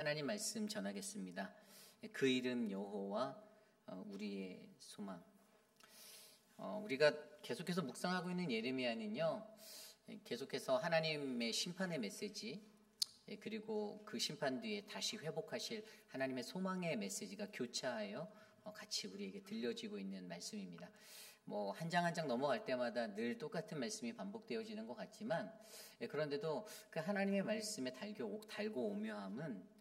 하나님 말씀 전하겠습니다. 그 이름 여호와 우리의 소망. 우리가 계속해서 묵상하고 있는 예레미야는요, 계속해서 하나님의 심판의 메시지, 그리고 그 심판 뒤에 다시 회복하실 하나님의 소망의 메시지가 교차하여 같이 우리에게 들려지고 있는 말씀입니다. 한 장 한 장 넘어갈 때마다 늘 똑같은 말씀이 반복되어지는 것 같지만, 그런데도 그 하나님의 말씀의 달고 오묘함은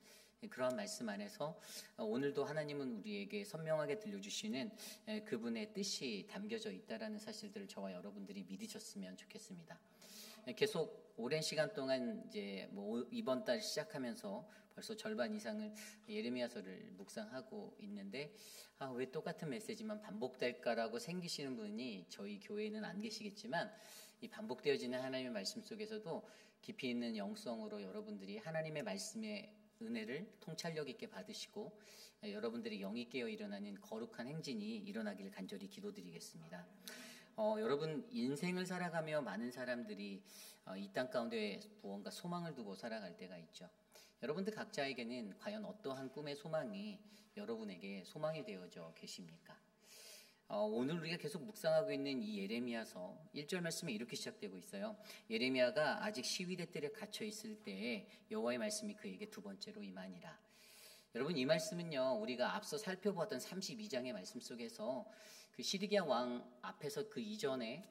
그러한 말씀 안에서 오늘도 하나님은 우리에게 선명하게 들려주시는 그분의 뜻이 담겨져 있다라는 사실들을 저와 여러분들이 믿으셨으면 좋겠습니다. 계속 오랜 시간 동안 이제 이번 달 시작하면서 벌써 절반 이상을 예레미야서를 묵상하고 있는데 왜 똑같은 메시지만 반복될까라고 생기시는 분이 저희 교회에는 안 계시겠지만 이 반복되어지는 하나님의 말씀 속에서도 깊이 있는 영성으로 여러분들이 하나님의 말씀의 은혜를 통찰력 있게 받으시고 여러분들이 영이 깨어 일어나는 거룩한 행진이 일어나길 간절히 기도드리겠습니다. 여러분 인생을 살아가며 많은 사람들이 이 땅 가운데 무언가 소망을 두고 살아갈 때가 있죠. 여러분들 각자에게는 과연 어떠한 꿈의 소망이 여러분에게 소망이 되어져 계십니까? 오늘 우리가 계속 묵상하고 있는 이 예레미야서 1절 말씀에 이렇게 시작되고 있어요. 예레미야가 아직 시위대 뜰에 갇혀 있을 때에 여호와의 말씀이 그에게 두 번째로 임하니라. 여러분 이 말씀은요, 우리가 앞서 살펴보았던 32장의 말씀 속에서 그 시드기야 왕 앞에서 그 이전에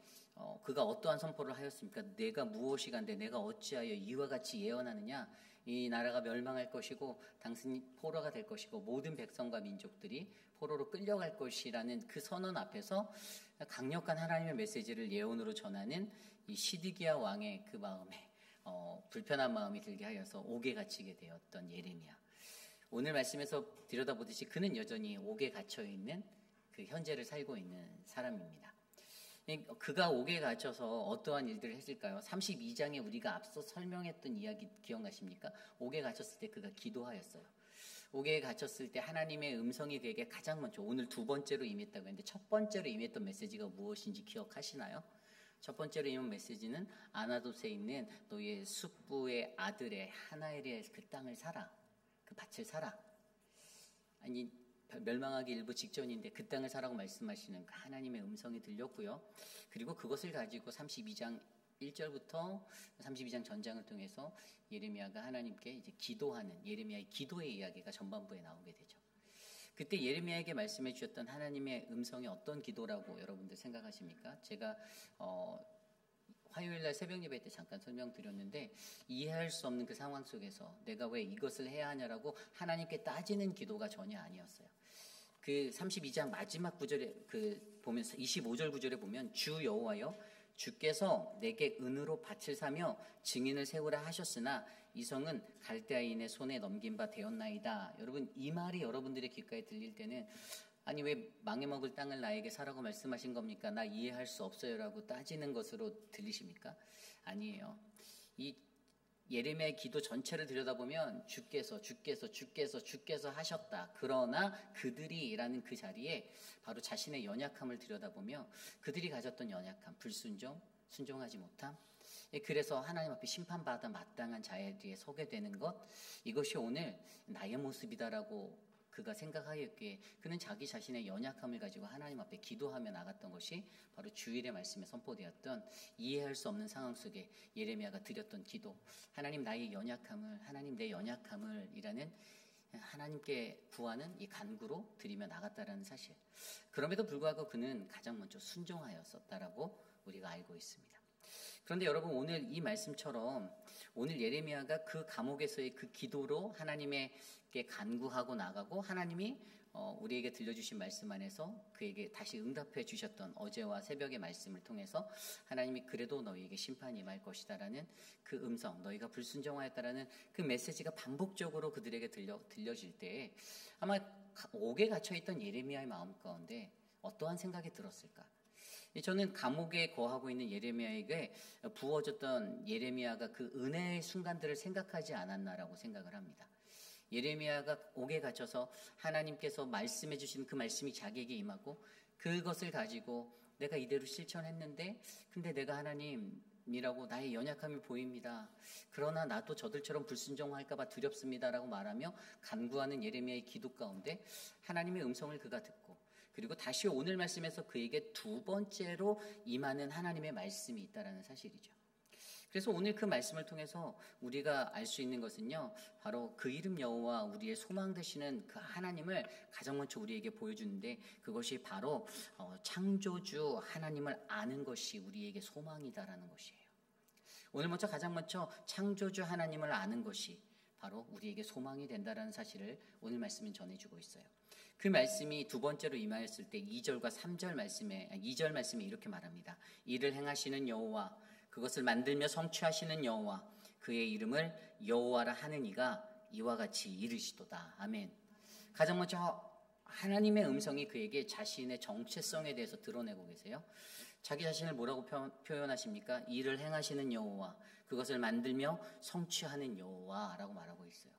그가 어떠한 선포를 하였습니까? 내가 무엇이 간데 내가 어찌하여 이와 같이 예언하느냐? 이 나라가 멸망할 것이고 당신이 포로가 될 것이고 모든 백성과 민족들이 포로로 끌려갈 것이라는 그 선언 앞에서 강력한 하나님의 메시지를 예언으로 전하는 이 시드기야 왕의 그 마음에 불편한 마음이 들게 하여서 옥에 갇히게 되었던 예레미야. 오늘 말씀에서 들여다보듯이 그는 여전히 옥에 갇혀있는 그 현재를 살고 있는 사람입니다. 그가 옥에 갇혀서 어떠한 일들을 했을까요? 32장에 우리가 앞서 설명했던 이야기 기억나십니까? 옥에 갇혔을 때 그가 기도하였어요. 옥에 갇혔을 때 하나님의 음성이 그에게 가장 먼저 오늘 두 번째로 임했다고 했는데 첫 번째로 임했던 메시지가 무엇인지 기억하시나요? 첫 번째로 임한 메시지는 아나돗에 있는 너의 숙부의 아들의 하나엘의 그 땅을 사라. 그 밭을 사라. 아니 멸망하기 일부 직전인데 그 땅을 사라고 말씀하시는 그 하나님의 음성이 들렸고요. 그리고 그것을 가지고 32장 1절부터 32장 전장을 통해서 예레미야가 하나님께 이제 기도하는 예레미야의 기도의 이야기가 전반부에 나오게 되죠. 그때 예레미야에게 말씀해 주셨던 하나님의 음성이 어떤 기도라고 여러분들 생각하십니까? 제가 화요일날 새벽 예배 때 잠깐 설명드렸는데 이해할 수 없는 그 상황 속에서 내가 왜 이것을 해야 하냐라고 하나님께 따지는 기도가 전혀 아니었어요. 그 32장 마지막 구절에 보면 25절 구절에 보면 주 여호와여 주께서 내게 은으로 밭을 사며 증인을 세우라 하셨으나 이 성은 갈대아인의 손에 넘긴 바 되었나이다. 여러분 이 말이 여러분들의 귓가에 들릴 때는 아니 왜 망해먹을 땅을 나에게 사라고 말씀하신 겁니까? 나 이해할 수 없어요 라고 따지는 것으로 들리십니까? 아니에요. 이 예레미야의 기도 전체를 들여다보면 주께서 하셨다. 그러나 그들이라는 그 자리에 바로 자신의 연약함을 들여다보며 그들이 가졌던 연약함, 불순종, 순종하지 못함, 그래서 하나님 앞에 심판받아 마땅한 자리에 서게 되는 것, 이것이 오늘 나의 모습이다라고 그가 생각하였기에 그는 자기 자신의 연약함을 가지고 하나님 앞에 기도하며 나갔던 것이 바로 주일의 말씀에 선포되었던 이해할 수 없는 상황 속에 예레미야가 드렸던 기도, 하나님 나의 연약함을, 하나님 내 연약함을 이라는 하나님께 구하는 이 간구로 드리며 나갔다라는 사실. 그럼에도 불구하고 그는 가장 먼저 순종하였었다라고 우리가 알고 있습니다. 그런데 여러분 오늘 이 말씀처럼 오늘 예레미야가 그 감옥에서의 그 기도로 하나님께 간구하고 나가고 하나님이 우리에게 들려주신 말씀 안에서 그에게 다시 응답해 주셨던 어제와 새벽의 말씀을 통해서 하나님이 그래도 너희에게 심판이 임할 것이다 라는 그 음성, 너희가 불순종하였다라는 그 메시지가 반복적으로 그들에게 들려질 때 아마 옥에 갇혀있던 예레미야의 마음 가운데 어떠한 생각이 들었을까? 저는 감옥에 거하고 있는 예레미야에게 부어졌던 예레미야가 그 은혜의 순간들을 생각하지 않았나라고 생각을 합니다. 예레미야가 옥에 갇혀서 하나님께서 말씀해 주신 그 말씀이 자기에게 임하고 그것을 가지고 내가 이대로 실천했는데 근데 내가 하나님 이라고 나의 연약함이 보입니다. 그러나 나도 저들처럼 불순종할까봐 두렵습니다라고 말하며 간구하는 예레미야의 기도 가운데 하나님의 음성을 그가 듣고, 그리고 다시 오늘 말씀에서 그에게 두 번째로 임하는 하나님의 말씀이 있다라는 사실이죠. 그래서 오늘 그 말씀을 통해서 우리가 알 수 있는 것은요, 바로 그 이름 여호와 우리의 소망 되시는 그 하나님을 가장 먼저 우리에게 보여주는데, 그것이 바로 창조주 하나님을 아는 것이 우리에게 소망이다라는 것이에요. 오늘 가장 먼저 창조주 하나님을 아는 것이 바로 우리에게 소망이 된다라는 사실을 오늘 말씀은 전해주고 있어요. 그 말씀이 두 번째로 임하였을 때 2절과 3절 말씀에, 2절 말씀에 이렇게 말합니다. 이를 행하시는 여호와, 그것을 만들며 성취하시는 여호와, 그의 이름을 여호와라 하는 이가 이와 같이 이르시도다. 아멘. 가장 먼저 하나님의 음성이 그에게 자신의 정체성에 대해서 드러내고 계세요. 자기 자신을 뭐라고 표현하십니까? 이를 행하시는 여호와, 그것을 만들며 성취하는 여호와라고 말하고 있어요.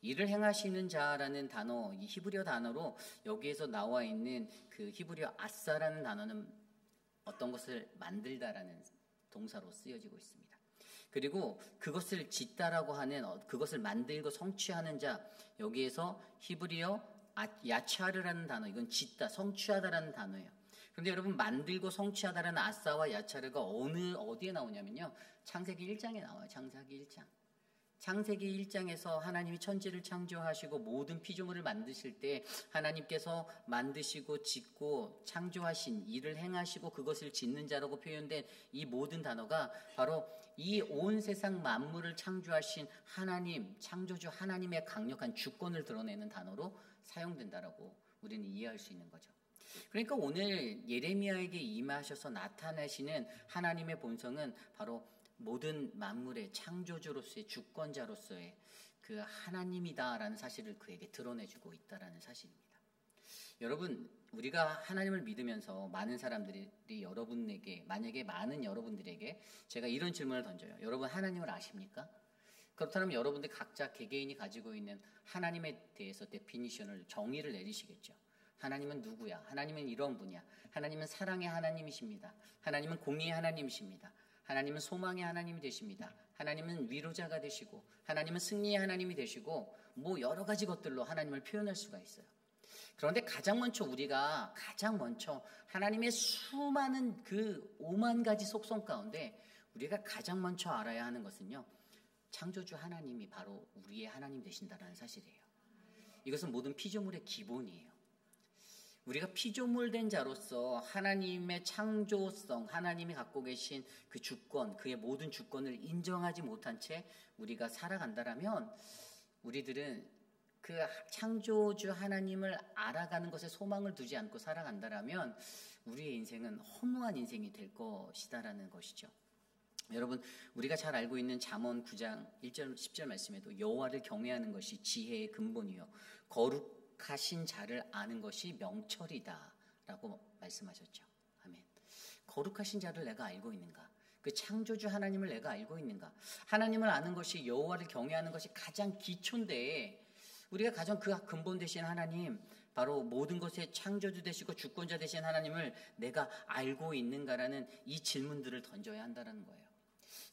이를 행하시는 자라는 단어, 이 히브리어 단어로 여기에서 나와 있는 그 히브리어 아사라는 단어는 어떤 것을 만들다라는 동사로 쓰여지고 있습니다. 그리고 그것을 짓다라고 하는, 그것을 만들고 성취하는 자, 여기에서 히브리어 야차르라는 단어, 이건 짓다, 성취하다라는 단어예요. 그런데 여러분, 만들고 성취하다라는 아사와 야차르가 어디에 나오냐면요, 창세기 1장에 나와요. 창세기 1장. 창세기 1장에서 하나님이 천지를 창조하시고 모든 피조물을 만드실 때 하나님께서 만드시고 짓고 창조하신, 일을 행하시고 그것을 짓는 자라고 표현된 이 모든 단어가 바로 이 온 세상 만물을 창조하신 하나님, 창조주 하나님의 강력한 주권을 드러내는 단어로 사용된다라고 우리는 이해할 수 있는 거죠. 그러니까 오늘 예레미야에게 임하셔서 나타내시는 하나님의 본성은 바로 모든 만물의 창조주로서의 주권자로서의 그 하나님이다라는 사실을 그에게 드러내주고 있다라는 사실입니다. 여러분, 우리가 하나님을 믿으면서 많은 사람들이 여러분에게, 만약에 많은 여러분들에게 제가 이런 질문을 던져요. 여러분 하나님을 아십니까? 그렇다면 여러분들 각자 개개인이 가지고 있는 하나님에 대해서 데피니션을, 정의를 내리시겠죠. 하나님은 누구야? 하나님은 이런 분이야. 하나님은 사랑의 하나님이십니다. 하나님은 공의의 하나님이십니다. 하나님은 소망의 하나님이 되십니다. 하나님은 위로자가 되시고, 하나님은 승리의 하나님이 되시고, 뭐 여러 가지 것들로 하나님을 표현할 수가 있어요. 그런데 우리가 가장 먼저 하나님의 수많은 그 5만 가지 속성 가운데 우리가 가장 먼저 알아야 하는 것은요, 창조주 하나님이 바로 우리의 하나님 되신다는 사실이에요. 이것은 모든 피조물의 기본이에요. 우리가 피조물된 자로서 하나님의 창조성, 하나님이 갖고 계신 그 주권, 그의 모든 주권을 인정하지 못한 채 우리가 살아간다라면, 우리들은 그 창조주 하나님을 알아가는 것에 소망을 두지 않고 살아간다라면 우리의 인생은 허무한 인생이 될 것이다라는 것이죠. 여러분, 우리가 잘 알고 있는 잠언 9장 1절 10절 말씀에도 여호와를 경외하는 것이 지혜의 근본이요 거룩하신 자를 아는 것이 명철이다 라고 말씀하셨죠. 아멘. 거룩하신 자를 내가 알고 있는가? 그 창조주 하나님을 내가 알고 있는가? 하나님을 아는 것이, 여호와를 경외하는 것이 가장 기초인데, 우리가 가장 그 근본 되신 하나님, 바로 모든 것의 창조주 되시고 주권자 되신 하나님을 내가 알고 있는가라는 이 질문들을 던져야 한다는 거예요.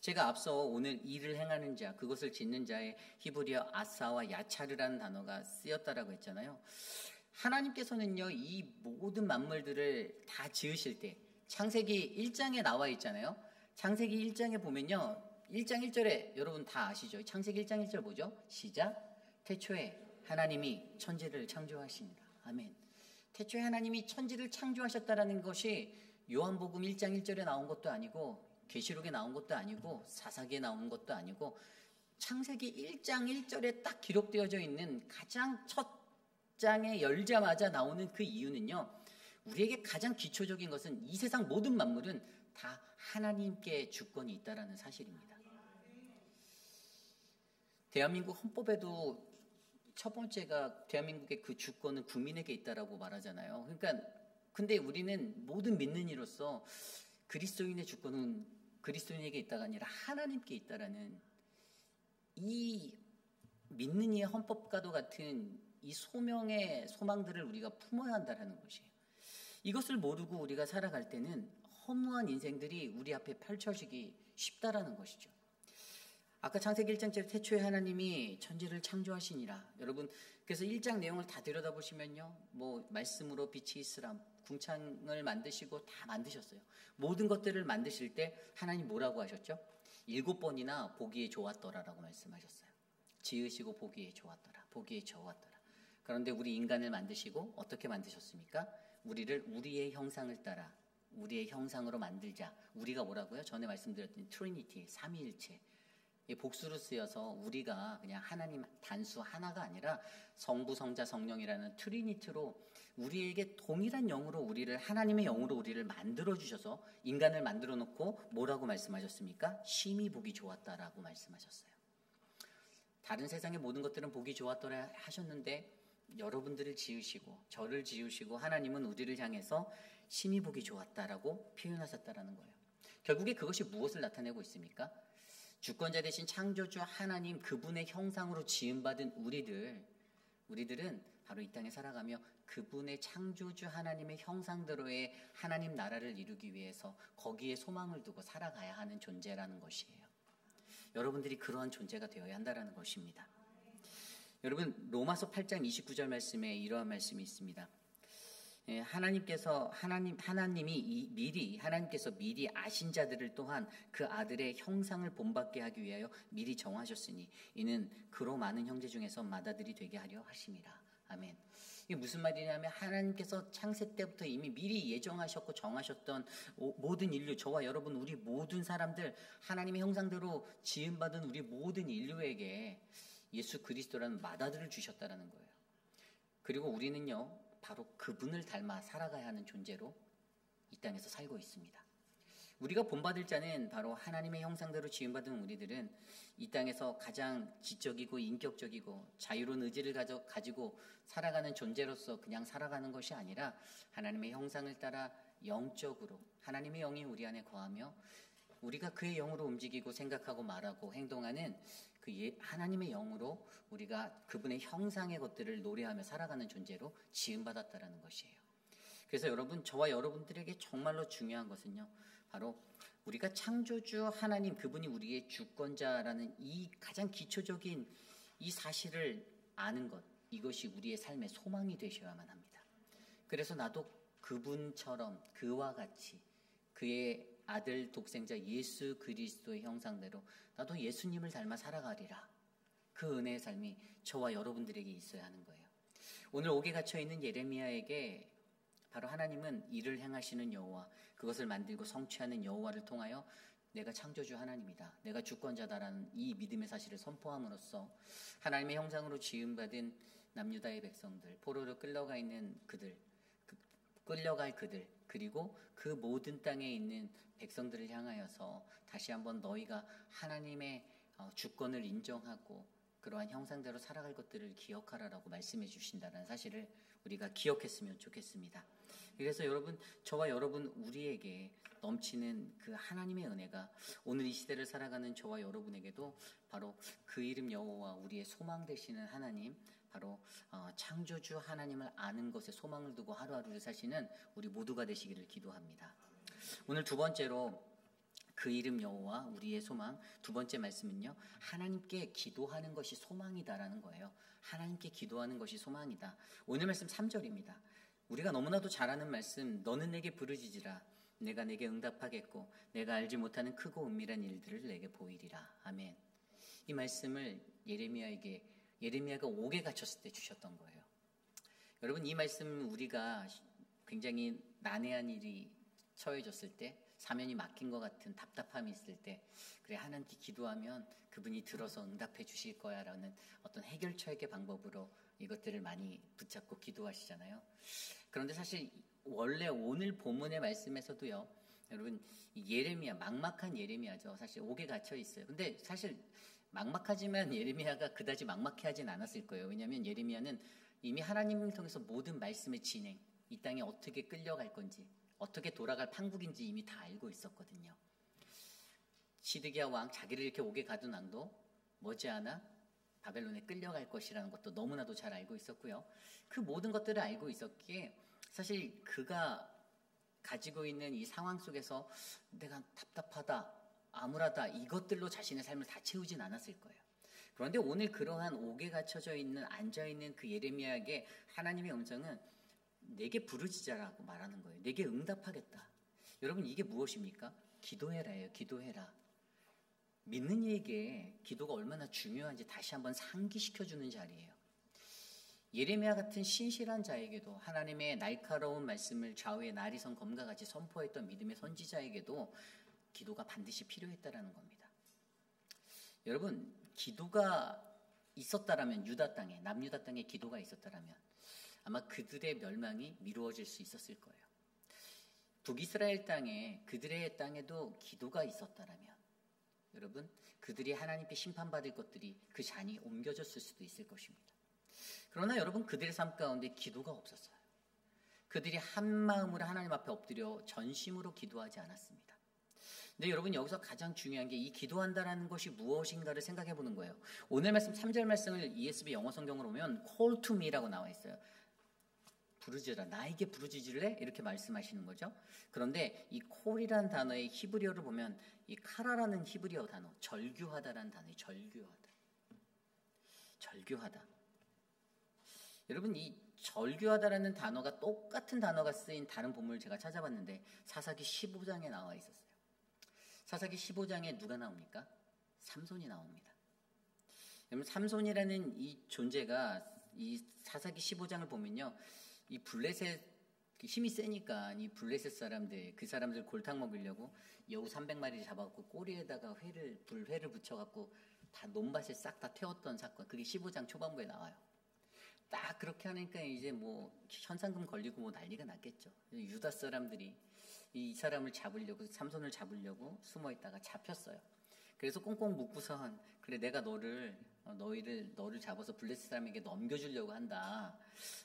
제가 앞서 오늘 일을 행하는 자, 그것을 짓는 자의 히브리어 아사와 야차르라는 단어가 쓰였다라고 했잖아요. 하나님께서는요, 이 모든 만물들을 다 지으실 때, 창세기 1장에 나와 있잖아요. 창세기 1장에 보면요, 1장 1절에 여러분 다 아시죠? 창세기 1장 1절 뭐죠? 시작. 태초에 하나님이 천지를 창조하십니다. 아멘. 태초에 하나님이 천지를 창조하셨다라는 것이 요한복음 1장 1절에 나온 것도 아니고, 계시록에 나온 것도 아니고, 사사기에 나온 것도 아니고, 창세기 1장 1절에 딱 기록되어져 있는 가장 첫 장에 열자마자 나오는 그 이유는요, 우리에게 가장 기초적인 것은 이 세상 모든 만물은 다 하나님께 주권이 있다라는 사실입니다. 대한민국 헌법에도 첫 번째가 대한민국의 그 주권은 국민에게 있다라고 말하잖아요. 그러니까 근데 우리는 모든 믿는 이로서 그리스도인의 주권은 그리스도인에게 있다가 아니라 하나님께 있다라는 이 믿는 이의 헌법과도 같은 이 소명의 소망들을 우리가 품어야 한다는 것이에요. 이것을 모르고 우리가 살아갈 때는 허무한 인생들이 우리 앞에 펼쳐지기 쉽다라는 것이죠. 아까 창세기 1장째 태초에 하나님이 천지를 창조하시니라. 여러분, 그래서 1장 내용을 다 들여다보시면요, 뭐 말씀으로 빛이 있으라, 궁창을 만드시고 다 만드셨어요. 모든 것들을 만드실 때 하나님 뭐라고 하셨죠? 7번이나 보기에 좋았더라라고 말씀하셨어요. 지으시고 보기에 좋았더라, 보기에 좋았더라. 그런데 우리 인간을 만드시고 어떻게 만드셨습니까? 우리를 우리의 형상을 따라 우리의 형상으로 만들자. 우리가 뭐라고요? 전에 말씀드렸던 트리니티, 삼위일체. 복수로 쓰여서 우리가 그냥 하나님 단수 하나가 아니라 성부, 성자, 성령이라는 트리니티로 우리에게 동일한 영으로 우리를, 하나님의 영으로 우리를 만들어 주셔서 인간을 만들어 놓고 뭐라고 말씀하셨습니까? 심히 보기 좋았다라고 말씀하셨어요. 다른 세상의 모든 것들은 보기 좋았더라 하셨는데 여러분들을 지으시고 저를 지으시고 하나님은 우리를 향해서 심히 보기 좋았다라고 표현하셨다라는 거예요. 결국에 그것이 무엇을 나타내고 있습니까? 주권자 되신 창조주 하나님, 그분의 형상으로 지음받은 우리들은 바로 이 땅에 살아가며 그분의 창조주 하나님의 형상대로의 하나님 나라를 이루기 위해서 거기에 소망을 두고 살아가야 하는 존재라는 것이에요. 여러분들이 그러한 존재가 되어야 한다는 것입니다. 여러분, 로마서 8장 29절 말씀에 이러한 말씀이 있습니다. 하나님께서 미리 아신 자들을 또한 그 아들의 형상을 본받게 하기 위하여 미리 정하셨으니 이는 그로 많은 형제 중에서 맏아들이 되게 하려 하심이라. 아멘. 이게 무슨 말이냐면 하나님께서 창세 때부터 이미 미리 예정하셨고 정하셨던 모든 인류, 저와 여러분 우리 모든 사람들, 하나님의 형상대로 지음받은 우리 모든 인류에게 예수 그리스도라는 맏아들을 주셨다는 거예요. 그리고 우리는요, 바로 그분을 닮아 살아가야 하는 존재로 이 땅에서 살고 있습니다. 우리가 본받을 자는 바로 하나님의 형상대로 지음받은 우리들은 이 땅에서 가장 지적이고 인격적이고 자유로운 의지를 가지고 살아가는 존재로서 그냥 살아가는 것이 아니라 하나님의 형상을 따라 영적으로 하나님의 영이 우리 안에 거하며 우리가 그의 영으로 움직이고 생각하고 말하고 행동하는 그 하나님의 영으로 우리가 그분의 형상의 것들을 노래하며 살아가는 존재로 지음받았다라는 것이에요. 그래서 여러분, 저와 여러분들에게 정말로 중요한 것은요, 바로 우리가 창조주 하나님, 그분이 우리의 주권자라는 이 가장 기초적인 이 사실을 아는 것, 이것이 우리의 삶의 소망이 되셔야만 합니다. 그래서 나도 그분처럼 그와 같이 그의 아들 독생자 예수 그리스도의 형상대로 나도 예수님을 닮아 살아가리라. 그 은혜의 삶이 저와 여러분들에게 있어야 하는 거예요. 오늘 옥에 갇혀있는 예레미야에게 바로 하나님은 일을 행하시는 여호와, 그것을 만들고 성취하는 여호와를 통하여 내가 창조주 하나님이다, 내가 주권자다라는 이 믿음의 사실을 선포함으로써 하나님의 형상으로 지음받은 남유다의 백성들, 포로로 끌려가 있는 끌려갈 그들, 그리고 그 모든 땅에 있는 백성들을 향하여서 다시 한번 너희가 하나님의 주권을 인정하고 그러한 형상대로 살아갈 것들을 기억하라라고 말씀해 주신다는 사실을 우리가 기억했으면 좋겠습니다. 그래서 여러분, 저와 여러분 우리에게 넘치는 그 하나님의 은혜가 오늘 이 시대를 살아가는 저와 여러분에게도 바로 그 이름 여호와, 우리의 소망 되시는 하나님, 바로 창조주 하나님을 아는 것에 소망을 두고 하루하루를 사시는 우리 모두가 되시기를 기도합니다. 오늘 두 번째로 그 이름 여호와 우리의 소망, 두 번째 말씀은요, 하나님께 기도하는 것이 소망이다라는 거예요. 하나님께 기도하는 것이 소망이다. 오늘 말씀 3절입니다. 우리가 너무나도 잘 아는 말씀, 너는 내게 부르짖으라 내가 내게 응답하겠고 내가 알지 못하는 크고 은밀한 일들을 내게 보이리라. 아멘. 이 말씀을 예레미야가 옥에 갇혔을 때 주셨던 거예요. 여러분, 이 말씀 우리가 굉장히 난해한 일이 처해졌을 때, 사면이 막힌 것 같은 답답함이 있을 때, 그래 하나님께 기도하면 그분이 들어서 응답해 주실 거야 라는 어떤 해결책의 방법으로 이것들을 많이 붙잡고 기도하시잖아요. 그런데 사실 원래 오늘 본문의 말씀에서도요, 여러분, 예레미야, 막막한 예레미야죠. 사실 옥에 갇혀 있어요. 근데 사실 막막하지만 예레미야가 그다지 막막해 하진 않았을 거예요. 왜냐하면 예레미야는 이미 하나님을 통해서 모든 말씀의 진행, 이 땅에 어떻게 끌려갈 건지, 어떻게 돌아갈 판국인지 이미 다 알고 있었거든요. 시드기야 왕, 자기를 이렇게 옥에 가둔 왕도 머지않아 바벨론에 끌려갈 것이라는 것도 너무나도 잘 알고 있었고요. 그 모든 것들을 알고 있었기에 사실 그가 가지고 있는 이 상황 속에서 내가 답답하다, 암울하다 이것들로 자신의 삶을 다 채우진 않았을 거예요. 그런데 오늘 그러한 옥에 갇혀져 있는 앉아있는 그 예레미야에게 하나님의 음성은 내게 부르짖으라고 말하는 거예요. 내게 응답하겠다. 여러분 이게 무엇입니까? 기도해라예요. 기도해라. 믿는 이에게 기도가 얼마나 중요한지 다시 한번 상기시켜주는 자리예요. 예레미야 같은 신실한 자에게도 하나님의 날카로운 말씀을 좌우의 나리선 검과 같이 선포했던 믿음의 선지자에게도 기도가 반드시 필요했다라는 겁니다. 여러분 기도가 있었다라면 유다 땅에 남유다 땅에 기도가 있었다라면 아마 그들의 멸망이 미루어질 수 있었을 거예요. 북이스라엘 땅에 그들의 땅에도 기도가 있었다라면 여러분 그들이 하나님께 심판받을 것들이 그 잔이 옮겨졌을 수도 있을 것입니다. 그러나 여러분 그들의 삶 가운데 기도가 없었어요. 그들이 한 마음으로 하나님 앞에 엎드려 전심으로 기도하지 않았습니다. 근데 여러분 여기서 가장 중요한 게 이 기도한다라는 것이 무엇인가를 생각해 보는 거예요. 오늘 말씀 3절 말씀을 ESV 영어 성경으로 보면 call to me라고 나와 있어요. 부르짖으라. 나에게 부르짖을래? 이렇게 말씀하시는 거죠. 그런데 이 call이라는 단어의 히브리어를 보면 이 카라라는 히브리어 단어, 절규하다라는 단어의 절규하다. 절규하다. 여러분 이 절규하다라는 단어가 똑같은 단어가 쓰인 다른 본문을 제가 찾아봤는데 사사기 15장에 나와 있었어요. 사사기 15장에 누가 나옵니까? 삼손이 나옵니다. 여러분 삼손이라는 이 존재가 이 사사기 15장을 보면요. 이 블레셋 힘이 세니까 이 블레셋 사람들 그 사람들 골탕 먹이려고 여우 300마리 잡아갖고 꼬리에다가 불회를 붙여갖고 다 논밭을 싹 다 태웠던 사건 그게 15장 초반부에 나와요. 딱 그렇게 하니까 이제 뭐 현상금 걸리고 뭐 난리가 났겠죠. 유다 사람들이 이 사람을 잡으려고 삼손을 잡으려고 숨어 있다가 잡혔어요. 그래서 꽁꽁 묶고선 그래 내가 너를 잡아서 블레셋 사람에게 넘겨주려고 한다.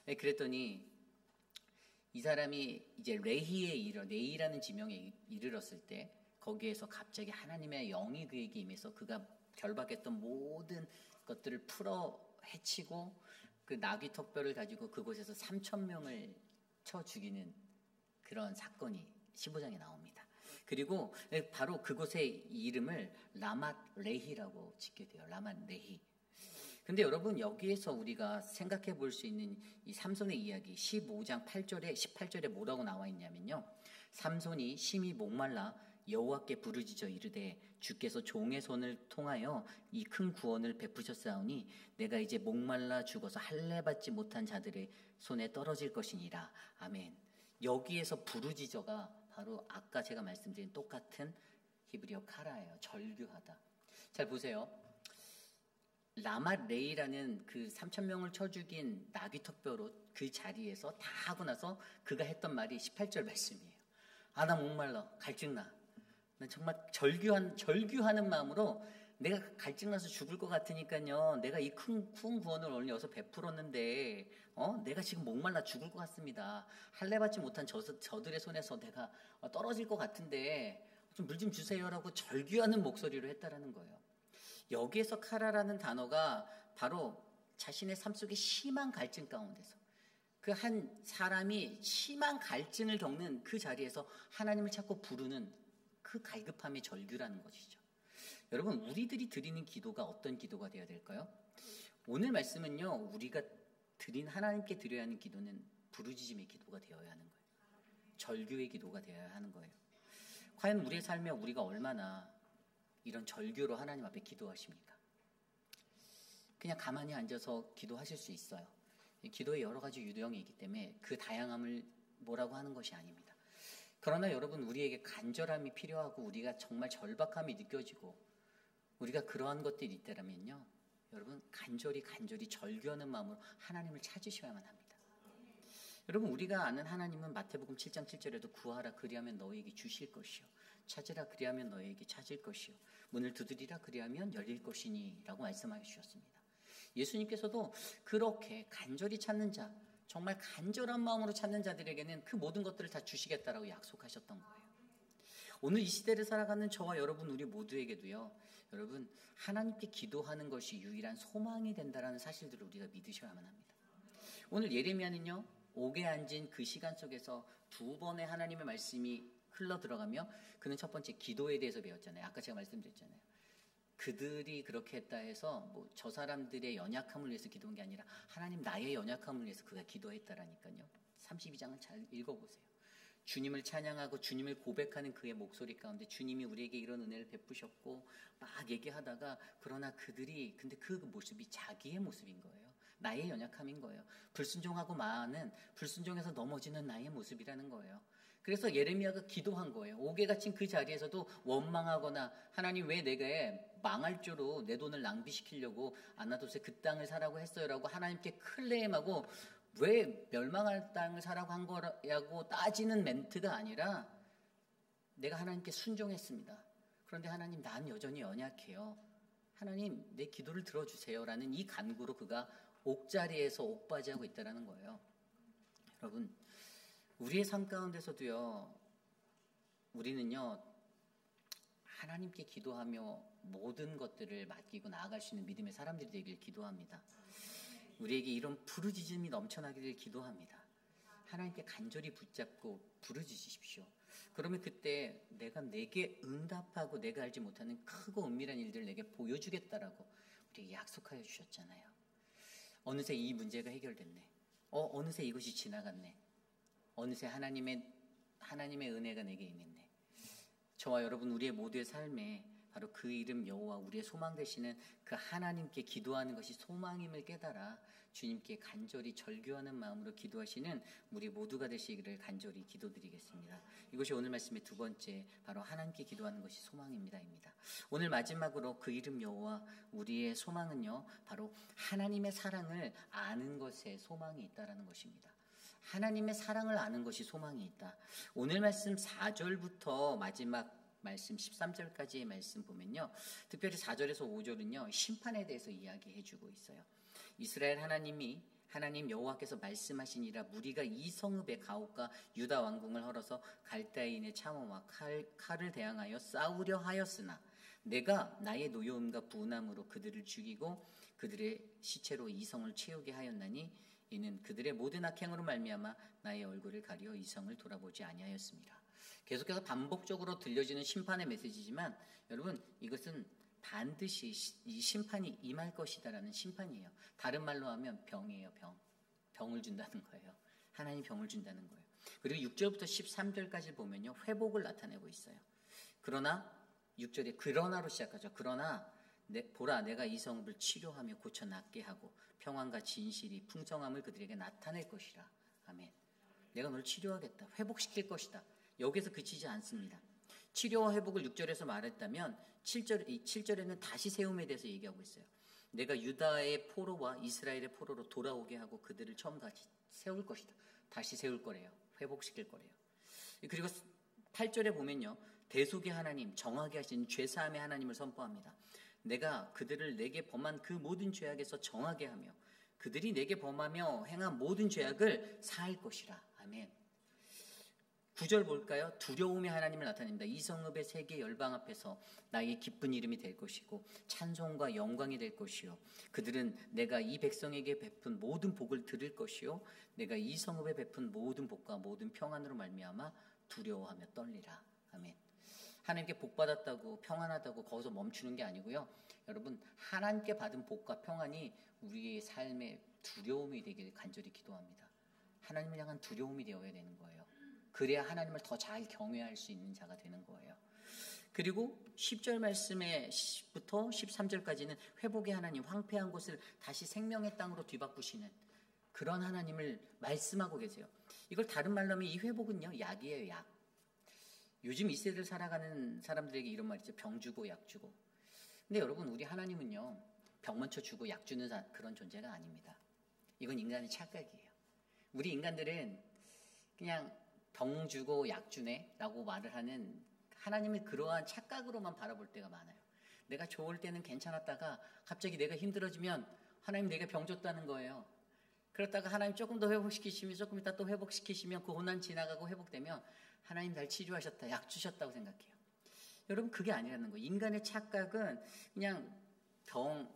그랬더니 이 사람이 이제 레이라는 지명에 이르렀을 때 거기에서 갑자기 하나님의 영이 그에게 임해서 그가 결박했던 모든 것들을 풀어 헤치고 그 나귀 턱뼈를 가지고 그곳에서 3,000명을 쳐 죽이는 그런 사건이 15장에 나옵니다. 그리고 바로 그곳의 이름을 라맛 레히라고 짓게 돼요. 라맛 레히. 근데 여러분 여기에서 우리가 생각해 볼 수 있는 이 삼손의 이야기 15장 8절에 18절에 뭐라고 나와 있냐면요. 삼손이 심히 목말라 여호와께 부르짖어 이르되 주께서 종의 손을 통하여 이 큰 구원을 베푸셨사오니 내가 이제 목말라 죽어서 할례 받지 못한 자들의 손에 떨어질 것이니라. 아멘. 여기에서 부르짖어가 바로 아까 제가 말씀드린 똑같은 히브리어 카라예요. 절규하다. 잘 보세요. 라맛 레이라는 그 3,000명을 쳐 죽인 나귀 턱뼈로 그 자리에서 다 하고 나서 그가 했던 말이 18절 말씀이에요. 아, 나 목말라. 갈증나. 난 정말 절규하는 마음으로 내가 갈증나서 죽을 것 같으니까요. 내가 이 큰 구원을 오늘 여기서 베풀었는데 내가 지금 목말라 죽을 것 같습니다. 할례 받지 못한 저들의 손에서 내가 떨어질 것 같은데 좀 물 좀 주세요라고 절규하는 목소리로 했다라는 거예요. 여기에서 카라라는 단어가 바로 자신의 삶 속에 심한 갈증 가운데서 그 한 사람이 심한 갈증을 겪는 그 자리에서 하나님을 찾고 부르는 그 갈급함의 절규라는 것이죠. 여러분 우리들이 드리는 기도가 어떤 기도가 되어야 될까요? 오늘 말씀은요. 우리가 하나님께 드려야 하는 기도는 부르짖음의 기도가 되어야 하는 거예요. 절규의 기도가 되어야 하는 거예요. 과연 우리의 삶에 우리가 얼마나 이런 절규로 하나님 앞에 기도하십니까? 그냥 가만히 앉아서 기도하실 수 있어요. 기도의 여러 가지 유형이 있기 때문에 그 다양함을 뭐라고 하는 것이 아닙니다. 그러나 여러분 우리에게 간절함이 필요하고 우리가 정말 절박함이 느껴지고 우리가 그러한 것들이 있다면요. 여러분 간절히 절규하는 마음으로 하나님을 찾으셔야만 합니다. 여러분 우리가 아는 하나님은 마태복음 7장 7절에도 구하라 그리하면 너희에게 주실 것이요 찾으라 그리하면 너희에게 찾을 것이요 문을 두드리라 그리하면 열릴 것이니 라고 말씀하여 주셨습니다. 예수님께서도 그렇게 간절히 찾는 자 정말 간절한 마음으로 찾는 자들에게는 그 모든 것들을 다 주시겠다라고 약속하셨던 거예요. 오늘 이 시대를 살아가는 저와 여러분 우리 모두에게도요. 여러분 하나님께 기도하는 것이 유일한 소망이 된다라는 사실들을 우리가 믿으셔야만 합니다. 오늘 예레미야는요. 옥에 앉은 그 시간 속에서 두 번의 하나님의 말씀이 흘러 들어가며 그는 첫 번째 기도에 대해서 배웠잖아요. 아까 제가 말씀드렸잖아요. 그들이 그렇게 했다 해서 뭐 저 사람들의 연약함을 위해서 기도한 게 아니라 하나님 나의 연약함을 위해서 그가 기도했다라니까요. 32장을 잘 읽어보세요. 주님을 찬양하고 주님을 고백하는 그의 목소리 가운데 주님이 우리에게 이런 은혜를 베푸셨고 막 얘기하다가 그러나 그들이 근데 그 모습이 자기의 모습인 거예요. 나의 연약함인 거예요. 불순종하고 많은 불순종해서 넘어지는 나의 모습이라는 거예요. 그래서 예레미야가 기도한 거예요. 옥에 갇힌 그 자리에서도 원망하거나 하나님 왜 내가 망할 줄로 내 돈을 낭비시키려고 아나돗에 그 땅을 사라고 했어요라고 하나님께 클레임하고 왜 멸망할 땅을 사라고 한 거라고 따지는 멘트가 아니라 내가 하나님께 순종했습니다. 그런데 하나님 난 여전히 연약해요. 하나님 내 기도를 들어주세요라는 이 간구로 그가 옥자리에서 옥바지하고 있다는 거예요. 여러분 우리의 삶 가운데서도요. 우리는요. 하나님께 기도하며 모든 것들을 맡기고 나아갈 수 있는 믿음의 사람들이 되길 기도합니다. 우리에게 이런 부르짖음이 넘쳐나기를 기도합니다. 하나님께 간절히 붙잡고 부르짖으십시오. 그러면 그때 내가 내게 응답하고 내가 알지 못하는 크고 은밀한 일들을 내게 보여주겠다라고 우리에게 약속하여 주셨잖아요. 어느새 이 문제가 해결됐네. 어느새 이것이 지나갔네. 어느새 하나님의 은혜가 내게 임했네. 저와 여러분 우리의 모두의 삶에 바로 그 이름 여호와 우리의 소망 되시는 그 하나님께 기도하는 것이 소망임을 깨달아 주님께 간절히 절규하는 마음으로 기도하시는 우리 모두가 되시기를 간절히 기도드리겠습니다. 이것이 오늘 말씀의 두 번째 바로 하나님께 기도하는 것이 소망입니다입니다. 오늘 마지막으로 그 이름 여호와 우리의 소망은요 바로 하나님의 사랑을 아는 것에 소망이 있다라는 것입니다. 하나님의 사랑을 아는 것이 소망이 있다. 오늘 말씀 4절부터 마지막 말씀 13절까지의 말씀 보면요. 특별히 4절에서 5절은요. 심판에 대해서 이야기해주고 있어요. 이스라엘 하나님 여호와께서 말씀하시니라 무리가 이 성읍의 가옥과 유다 왕궁을 헐어서 갈대인의 참호와 칼을 대항하여 싸우려 하였으나 내가 나의 노여움과 분함으로 그들을 죽이고 그들의 시체로 이 성을 채우게 하였나니 이는 그들의 모든 악행으로 말미암아 나의 얼굴을 가리어 이 성을 돌아보지 아니하였습니다. 계속해서 반복적으로 들려지는 심판의 메시지지만 여러분 이것은 반드시 이 심판이 임할 것이다라는 심판이에요. 다른 말로 하면 병이에요. 병을 준다는 거예요. 하나님 병을 준다는 거예요. 그리고 6절부터 13절까지 보면요. 회복을 나타내고 있어요. 그러나 6절에 그러나로 시작하죠. 그러나 보라 내가 이 성읍을 치료하며 고쳐 낫게 하고 평안과 진실이 풍성함을 그들에게 나타낼 것이라. 아멘. 내가 널 치료하겠다. 회복시킬 것이다. 여기서 그치지 않습니다. 치료와 회복을 6절에서 말했다면 7절에는 다시 세움에 대해서 얘기하고 있어요. 내가 유다의 포로와 이스라엘의 포로로 돌아오게 하고 그들을 처음같이 세울 것이다. 다시 세울 거래요. 회복시킬 거래요. 그리고 8절에 보면요. 대속의 하나님, 정하게 하신 죄사함의 하나님을 선포합니다. 내가 그들을 내게 범한 그 모든 죄악에서 정하게 하며 그들이 내게 범하며 행한 모든 죄악을 사할 것이라. 아멘. 9절 볼까요? 두려움의 하나님을 나타냅니다. 이 성읍의 세계 열방 앞에서 나의 기쁜 이름이 될 것이고 찬송과 영광이 될 것이요. 그들은 내가 이 백성에게 베푼 모든 복을 들을 것이요. 내가 이 성읍에 베푼 모든 복과 모든 평안으로 말미암아 두려워하며 떨리라. 아멘. 하나님께 복 받았다고 평안하다고 거기서 멈추는 게 아니고요. 여러분 하나님께 받은 복과 평안이 우리의 삶의 두려움이 되기를 간절히 기도합니다. 하나님을 향한 두려움이 되어야 되는 거예요. 그래야 하나님을 더 잘 경외할 수 있는 자가 되는 거예요. 그리고 10절 말씀에 10부터 13절까지는 회복의 하나님, 황폐한 곳을 다시 생명의 땅으로 뒤바꾸시는 그런 하나님을 말씀하고 계세요. 이걸 다른 말로 하면 이 회복은요, 약이에요, 약. 요즘 이 세대를 살아가는 사람들에게 이런 말 있죠. 병 주고 약 주고. 근데 여러분 우리 하나님은요. 병 먼저 주고 약 주는 그런 존재가 아닙니다. 이건 인간의 착각이에요. 우리 인간들은 그냥 병 주고 약 주네 라고 말을 하는 하나님을 그러한 착각으로만 바라볼 때가 많아요. 내가 좋을 때는 괜찮았다가 갑자기 내가 힘들어지면 하나님 내가 병 줬다는 거예요. 그러다가 하나님 조금 더 회복시키시면 조금 이따 또 회복시키시면 그 고난 지나가고 회복되면 하나님 날 치료하셨다, 약 주셨다고 생각해요. 여러분 그게 아니라는 거예요. 인간의 착각은 그냥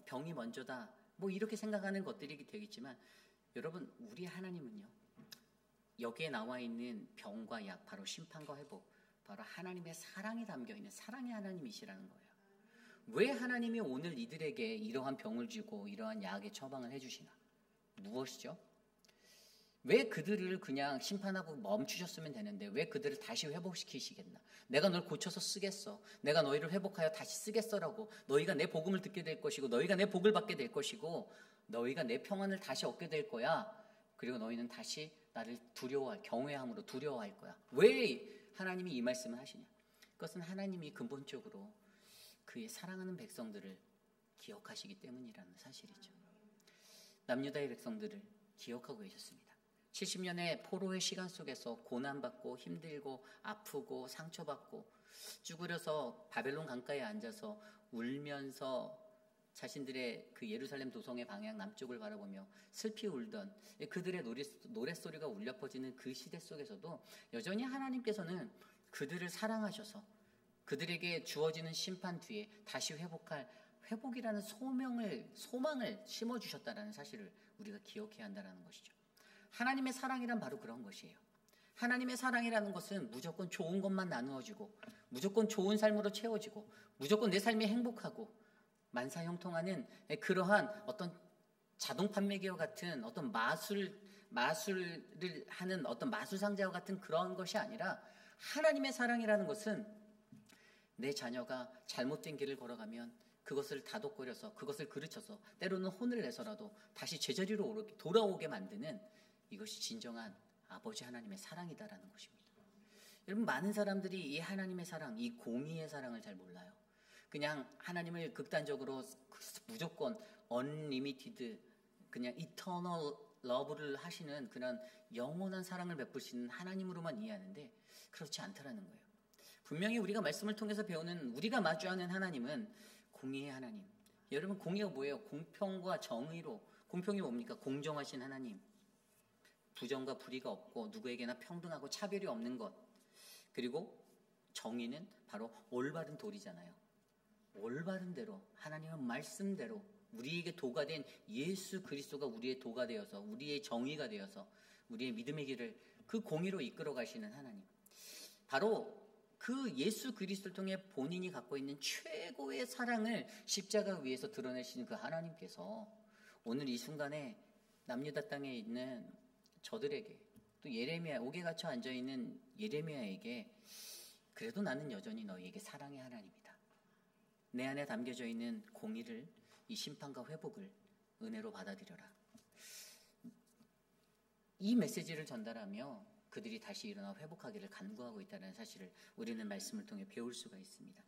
병이 먼저다 뭐 이렇게 생각하는 것들이 되겠지만 여러분 우리 하나님은요. 여기에 나와 있는 병과 약, 바로 심판과 회복, 바로 하나님의 사랑이 담겨 있는 사랑의 하나님이시라는 거예요. 왜 하나님이 오늘 이들에게 이러한 병을 주고 이러한 약의 처방을 해주시나? 무엇이죠? 왜 그들을 그냥 심판하고 멈추셨으면 되는데 왜 그들을 다시 회복시키시겠나? 내가 널 고쳐서 쓰겠어. 내가 너희를 회복하여 다시 쓰겠어라고. 너희가 내 복음을 듣게 될 것이고 너희가 내 복을 받게 될 것이고 너희가 내 평안을 다시 얻게 될 거야. 그리고 너희는 다시 나를 경외함으로 두려워할 거야. 왜 하나님이 이 말씀을 하시냐? 그것은 하나님이 근본적으로 그의 사랑하는 백성들을 기억하시기 때문이라는 사실이죠. 남유다의 백성들을 기억하고 계셨습니다. 70년의 포로의 시간 속에서 고난받고 힘들고 아프고 상처받고 쭈그려서 바벨론 강가에 앉아서 울면서 자신들의 그 예루살렘 도성의 방향 남쪽을 바라보며 슬피 울던 그들의 노랫소리가 울려 퍼지는 그 시대 속에서도 여전히 하나님께서는 그들을 사랑하셔서 그들에게 주어지는 심판 뒤에 다시 회복이라는 소망을 심어주셨다는 사실을 우리가 기억해야 한다는 것이죠. 하나님의 사랑이란 바로 그런 것이에요. 하나님의 사랑이라는 것은 무조건 좋은 것만 나누어지고 무조건 좋은 삶으로 채워지고 무조건 내 삶이 행복하고 만사형통하는 그러한 어떤 자동 판매기와 같은 어떤 마술을 하는 어떤 마술상자와 같은 그런 것이 아니라 하나님의 사랑이라는 것은 내 자녀가 잘못된 길을 걸어가면 그것을 다독거려서 그것을 그르쳐서 때로는 혼을 내서라도 다시 제자리로 돌아오게 만드는 이것이 진정한 아버지 하나님의 사랑이다라는 것입니다. 여러분, 많은 사람들이 이 하나님의 사랑, 이 공의의 사랑을 잘 몰라요. 그냥 하나님을 극단적으로 무조건 unlimited 그냥 eternal love를 하시는 그런 영원한 사랑을 베푸시는 하나님으로만 이해하는데 그렇지 않다라는 거예요. 분명히 우리가 말씀을 통해서 배우는 우리가 마주하는 하나님은 공의의 하나님. 여러분, 공의가 뭐예요? 공평과 정의로. 공평이 뭡니까? 공정하신 하나님. 부정과 불의가 없고 누구에게나 평등하고 차별이 없는 것. 그리고 정의는 바로 올바른 도리잖아요. 올바른 대로 하나님의 말씀대로 우리에게 도가 된 예수 그리스도가 우리의 도가 되어서 우리의 정의가 되어서 우리의 믿음의 길을 그 공의로 이끌어 가시는 하나님. 바로 그 예수 그리스도를 통해 본인이 갖고 있는 최고의 사랑을 십자가 위에서 드러내시는 그 하나님께서 오늘 이 순간에 남유다 땅에 있는 저들에게 또 예레미야 옥에 갇혀 앉아있는 예레미야에게 그래도 나는 여전히 너희에게 사랑의 하나님이다. 내 안에 담겨져 있는 공의를 이 심판과 회복을 은혜로 받아들여라. 이 메시지를 전달하며 그들이 다시 일어나 회복하기를 간구하고 있다는 사실을 우리는 말씀을 통해 배울 수가 있습니다.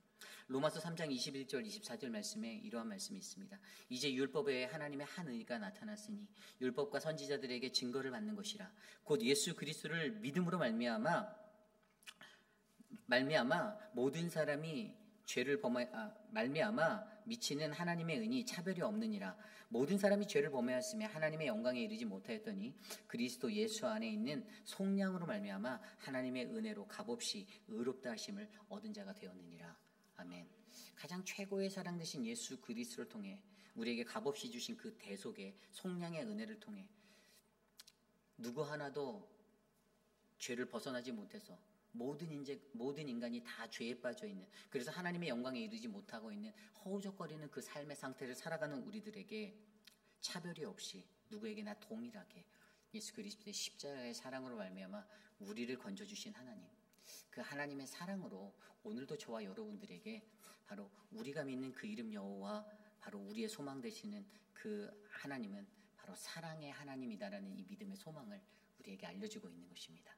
로마서 3장 21절 24절 말씀에 이러한 말씀이 있습니다. 이제 율법에 하나님의 한 의가 나타났으니 율법과 선지자들에게 증거를 받는 것이라. 곧 예수 그리스도를 믿음으로 말미암아 모든 사람이 말미암아 미치는 하나님의 은이 차별이 없느니라. 모든 사람이 죄를 범하였으며 하나님의 영광에 이르지 못하였더니 그리스도 예수 안에 있는 속량으로 말미암아 하나님의 은혜로 값없이 의롭다 하심을 얻은 자가 되었느니라. 아멘. 가장 최고의 사랑 되신 예수 그리스도를 통해 우리에게 값없이 주신 그 대속의 속량의 은혜를 통해 누구 하나도 죄를 벗어나지 못해서 모든 인간이 다 죄에 빠져 있는, 그래서 하나님의 영광에 이르지 못하고 있는 허우적거리는 그 삶의 상태를 살아가는 우리들에게 차별이 없이 누구에게나 동일하게 예수 그리스도의 십자가의 사랑으로 말미암아 우리를 건져주신 하나님, 그 하나님의 사랑으로 오늘도 저와 여러분들에게 바로 우리가 믿는 그 이름 여호와 바로 우리의 소망 되시는 그 하나님은 바로 사랑의 하나님이다라는 이 믿음의 소망을 우리에게 알려주고 있는 것입니다.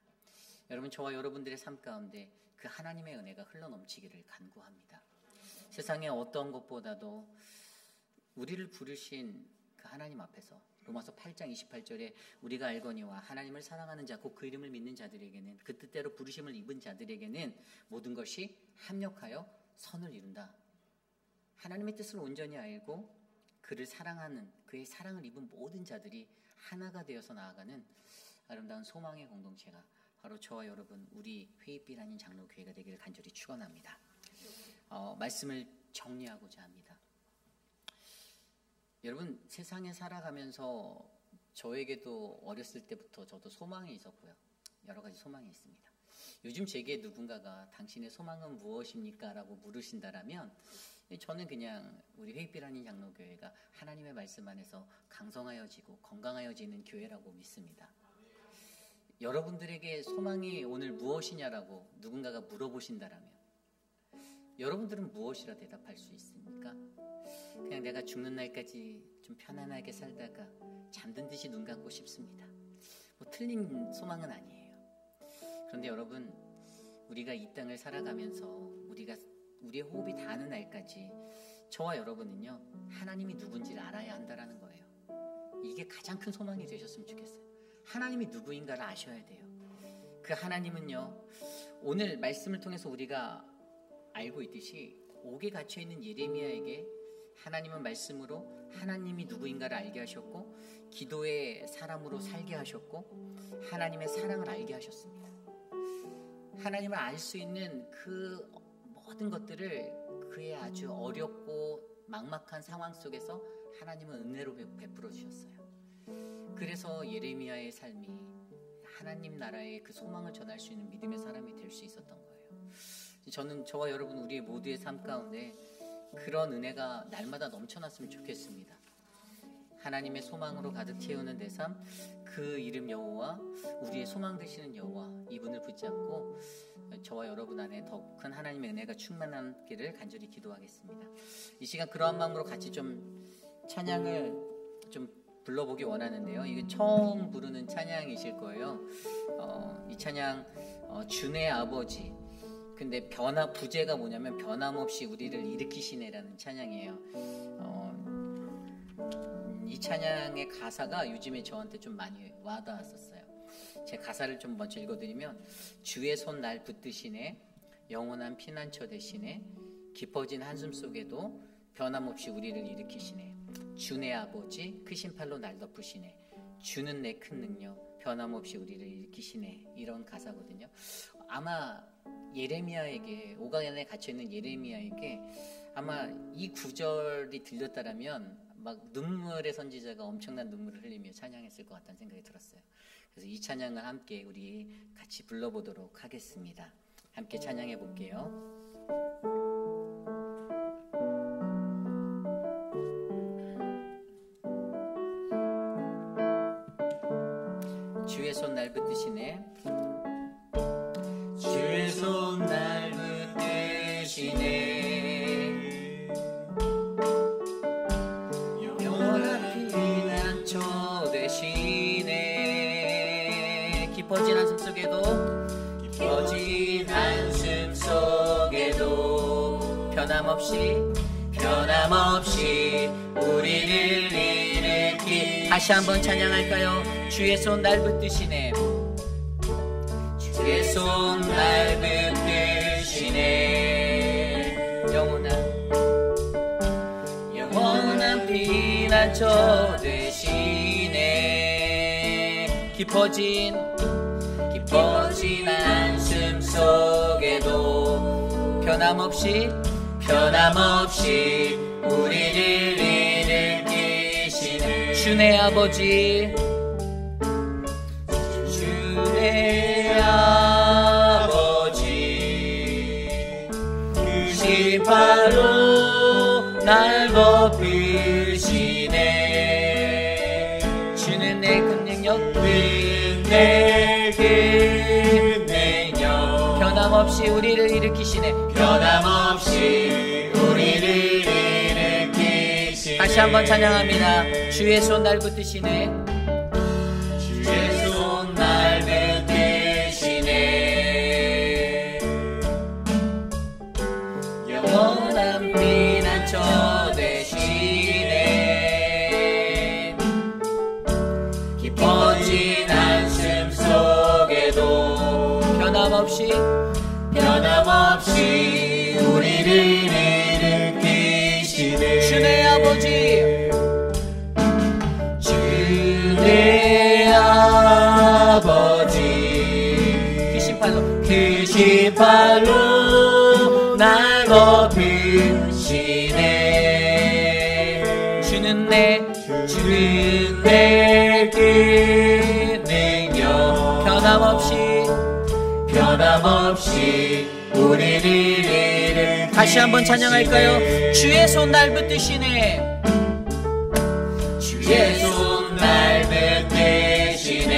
여러분, 저와 여러분들의 삶 가운데 그 하나님의 은혜가 흘러넘치기를 간구합니다. 세상의 어떤 것보다도 우리를 부르신 그 하나님 앞에서 로마서 8장 28절에 우리가 알거니와 하나님을 사랑하는 자 곧 그 이름을 믿는 자들에게는 그 뜻대로 부르심을 입은 자들에게는 모든 것이 합력하여 선을 이룬다. 하나님의 뜻을 온전히 알고 그를 사랑하는, 그의 사랑을 입은 모든 자들이 하나가 되어서 나아가는 아름다운 소망의 공동체가 바로 저와 여러분 우리 회의빛 아닌 장로교회가 되기를 간절히 축원합니다. 말씀을 정리하고자 합니다. 여러분, 세상에 살아가면서 저에게도 어렸을 때부터 저도 소망이 있었고요. 여러 가지 소망이 있습니다. 요즘 제게 누군가가 당신의 소망은 무엇입니까? 라고 물으신다라면 저는 그냥 우리 회익비라는 장로교회가 하나님의 말씀 안에서 강성하여지고 건강하여지는 교회라고 믿습니다. 여러분들에게 소망이 오늘 무엇이냐라고 누군가가 물어보신다라면 여러분들은 무엇이라 대답할 수 있습니까? 그냥 내가 죽는 날까지 좀 편안하게 살다가 잠든 듯이 눈 감고 싶습니다. 뭐 틀린 소망은 아니에요. 그런데 여러분, 우리가 이 땅을 살아가면서 우리의 호흡이 닿는 날까지 저와 여러분은요, 하나님이 누군지를 알아야 한다라는 거예요. 이게 가장 큰 소망이 되셨으면 좋겠어요. 하나님이 누구인가를 아셔야 돼요. 그 하나님은요, 오늘 말씀을 통해서 우리가 알고 있듯이 옥에 갇혀있는 예레미야에게 하나님은 말씀으로 하나님이 누구인가를 알게 하셨고 기도의 사람으로 살게 하셨고 하나님의 사랑을 알게 하셨습니다. 하나님을 알 수 있는 그 모든 것들을 그의 아주 어렵고 막막한 상황 속에서 하나님은 은혜로 베풀어 주셨어요. 그래서 예레미야의 삶이 하나님 나라의 그 소망을 전할 수 있는 믿음의 사람이 될 수 있었던 거예요. 저는 저와 여러분 우리의 모두의 삶 가운데 그런 은혜가 날마다 넘쳐났으면 좋겠습니다. 하나님의 소망으로 가득 채우는 내 삶, 그 이름 여호와, 우리의 소망 되시는 여호와, 이분을 붙잡고 저와 여러분 안에 더 큰 하나님의 은혜가 충만하기를 간절히 기도하겠습니다. 이 시간 그러한 마음으로 같이 좀 찬양을 좀 불러보기 원하는데요. 이게 처음 부르는 찬양이실 거예요. 이 찬양 주의 아버지. 근데 부제가 뭐냐면 변함없이 우리를 일으키시네라는 찬양이에요. 이 찬양의 가사가 요즘에 저한테 좀 많이 와닿았었어요. 제 가사를 좀 먼저 읽어드리면 주의 손 날 붙드시네, 영원한 피난처 되시네, 깊어진 한숨 속에도 변함없이 우리를 일으키시네, 주의 아버지 크신 팔로 날 덮으시네, 주는 내 큰 능력 변함없이 우리를 일으키시네. 이런 가사거든요. 아마 예레미야에게, 오가연에 갇혀있는 예레미야에게 아마 이 구절이 들렸다라면 막 눈물의 선지자가 엄청난 눈물을 흘리며 찬양했을 것 같다는 생각이 들었어요. 그래서 이 찬양을 함께 우리 같이 불러보도록 하겠습니다. 함께 찬양해 볼게요. 주의 손 날 붙드시네, 주의 손 날 붙드시네, 영원한 피난처 되시네, 깊어진 한숨 속에도 변함없이 우리를 일으키. 다시 한번 찬양할까요? 주의 손 날 붙드시네, 주의 손 날 붙드시네, 영원한 피난처 되시네, 깊어진 한숨 속에도 변함없이 우리를 일으키시네, 주의 아버지 크신 팔로 날 덮으시네, 주는 내 큰 능력 변함없이 우리를 일으키시네, 다시 한번 찬양합니다. 주의 손 날 붙드시네, 주의 손 날 붙드시네, 영원한 피난처 되시네, 깊어진 한숨 속에도 변함없이 우리를 일으키시네, 주의 아버지 크신 팔로 날 덮으시네, 주는 내 큰 능력 변함없이 변함없이 우리를 일으키시네. 다시 한번 찬양할까요? 주의 손 날 붙드시네. 주의 손 날 붙드시네.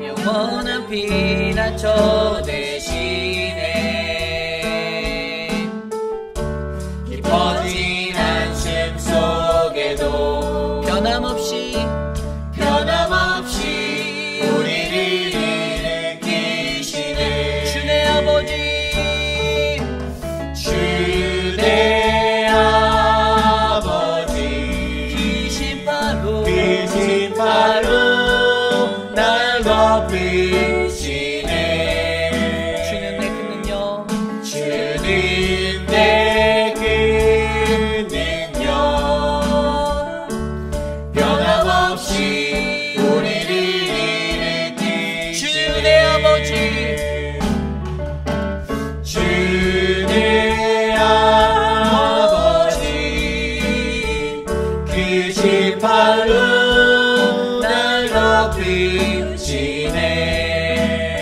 영원한 피난처 되시네. 깊어진 한숨 속에도 변함없이 우리를 일으키시네. 주의 아버지 크신 팔로 날 덮으시네. 주는 내 큰 능력 주는 내 큰 능력. 변함없이 우리를 일으키시네. 주의 아버지 주의 아버지 크신 팔로 날 덮으시네.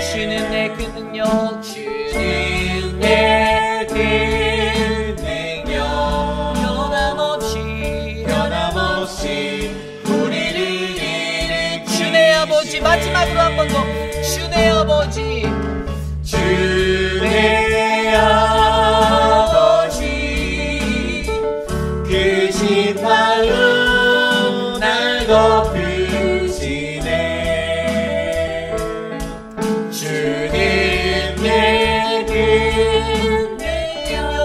주는 내 큰 능력 주는 내 큰 능력. 변함없이 우리를 일으키시네. 주의 아버지 마지막으로 한 번 더 주의 아버지 주의 아버지 크신 팔로 날 덮으시네. 주는 내 큰 능력.